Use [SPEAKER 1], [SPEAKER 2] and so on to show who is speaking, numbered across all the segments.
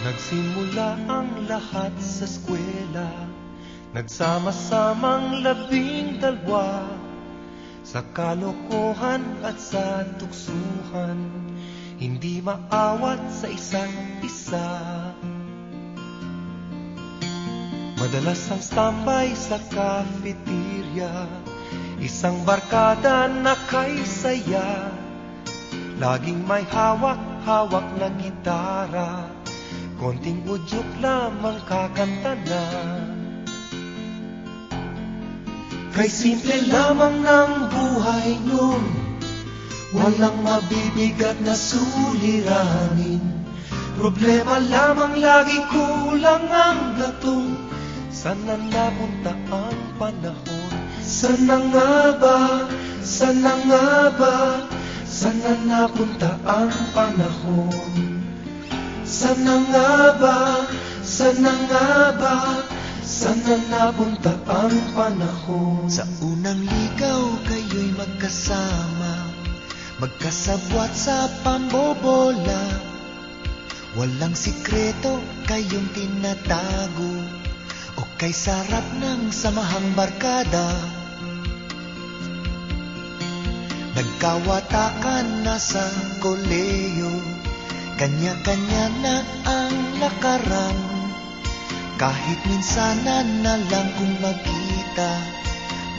[SPEAKER 1] Nagsimula ang lahat sa eskwela, nagsama-samang 12 sa kalokohan at sa tuksuhan, hindi maawat sa isa't isa. Madalas ang standby sa cafeteria, isang barkada na kay saya, laging may hawak-hawak na gitara, konting udyok lamang kakanta na. Kay simple lamang ng buhay nun, walang mabibigat na suliranin. Problema lamang lagi kulang ang gatong. Sana napunta ang panahon? Sana nga ba? Sana nga ba? Sana napunta ang panahon? Sana nga ba? Sana nga ba? Sana napunta ang panahon?
[SPEAKER 2] Sa unang ligaw kayo'y magkasama, magkasabwat sa pambobola. Walang sikreto kayong tinatago, o kay sarap ng samahang barkada. Nagkawatakan na sa koleyo, kanya-kanya na ang lakaran. Kahit minsanan na lang kung magkita,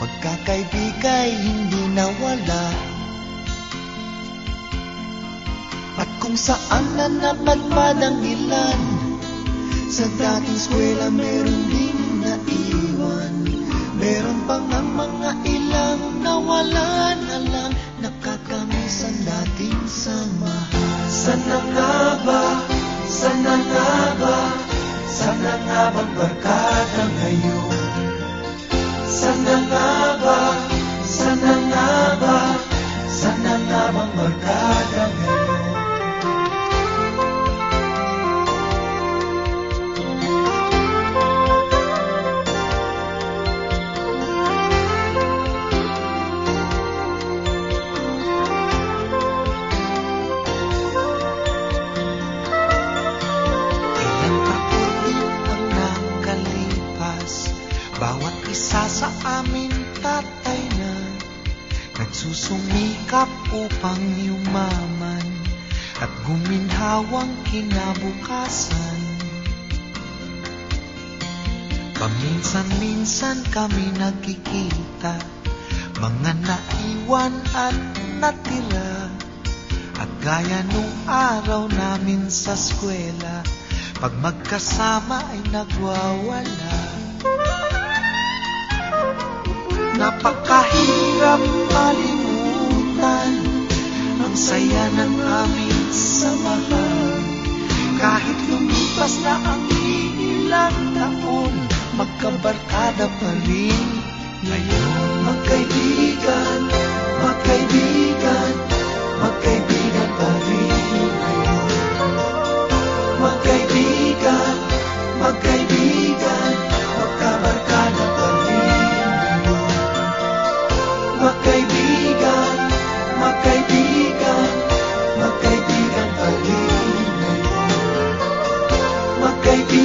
[SPEAKER 2] magkakaibigay hindi nawala. At kung saan na napadpad ang ilan, sa dating eskwela meron din naiwan. Meron pang ang mga ilang nawala na lang, nakakamiss ang dating samahan.
[SPEAKER 1] Sana nga ba? Sana nga ba? Sana nga bang barkada ngayon? Sana nga ba? Sana nga ba? Sana nga bang barkada ngayon?
[SPEAKER 2] Bawat isa sa amin tatay na, nagsusumikap upang yumaman at guminhawang kinabukasan. Paminsan-minsan kami nagkikita, mga naiwan at natira. At gaya nung araw namin sa eskwela, pag magkasama ay nagwawala. Napakahirap malimutan ang saya ng aming samahan. Kahit lumipas na ang ilang taon, magkabarkada pa rin ngayon.
[SPEAKER 1] Magkaibigan, magkaibigan, magkaibigan pa rin ngayon. Magkaibigan, magkaibigan, magkabarkada pa rin. Magkaibigan, magkaibigan, magkaibigan pa rin ngayon. Magkaibigan.